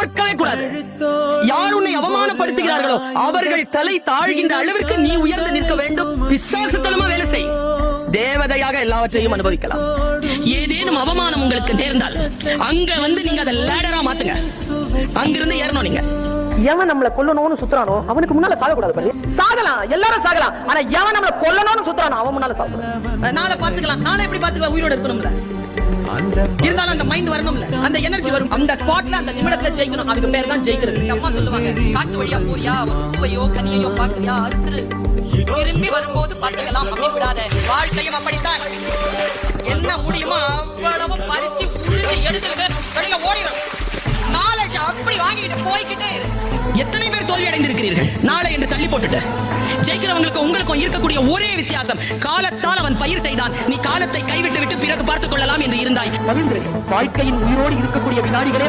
பார்க்கவே கூடாது. யார் உன்னை அவமானப்படுத்துகிறார்களோ அவர்கள் தலை தாழ்கின்ற அளவிற்கு நீ உயர்ந்து நிற்க வேண்டும். பிசாசுத்தனமா வேலை செய். தேவதையாக எல்லாவற்றையும் அனுபவிக்கலாம். ஏதேனும் அவமானம் உங்களுக்கு நேர்ந்தால் அங்க வந்து நீங்க அதை லேடரா மாத்துங்க. அங்கிருந்து ஏறணும். நீங்க எவன் நம்மள கொல்லணும்னு சுத்துறானோ அவனுக்கு முன்னால சாக கூடாது. சாகலாம், எல்லாரும் சாகலாம். ஆனா எவன் நம்மள கொல்லணும்னு சுத்துறானோ அவன் முன்னால சாகக்கூடாது. நாளை பாத்துக்கலாம், நாளை எப்படி பாத்துக்கலாம், உயிரோட இருக்கணும்ல. இருந்தாலும் அந்த மைண்ட் வரணும்ல, அந்த எனர்ஜி வரும். அந்த ஸ்பாட்ல அந்த நிமிடத்துல ஜெயிக்கணும். அதுக்கு பேர் தான் ஜெயிக்கிறது. அம்மா சொல்லுவாங்க, காட்டு வழியா போறியா, பூவையோ கனியையோ பாக்குறியா, அறுத்துரு, திரும்பி வரும்போது பாத்துக்கலாம் அப்படி விடாத. வாழ்க்கையும் அப்படித்தான். என்ன முடியுமோ அவ்வளவு பறிச்சு உருட்டி எடுத்துட்டு வெளியில ஓடிடும். நாலேஜ் அப்படி வாங்கிட்டு போய்கிட்டே. எத்தனை பேர் தோல்வி அடைந்திருக்கிறீர்கள் நாளை என்று தள்ளி போட்டுட்டு? ஜெயிக்கிறவங்களுக்கு உங்களுக்கும் இருக்கக்கூடிய ஒரே வித்தியாசம், காலத்தால் அவன் பயிர் செய்தான், நீ காலத்தை கைவிட்டு விட்டு பிறகு பார்த்துக் கொள்ளலாம் என்று இருந்தாய். வாழ்க்கையின் உயிரோடு இருக்கக்கூடிய வினாடிகளே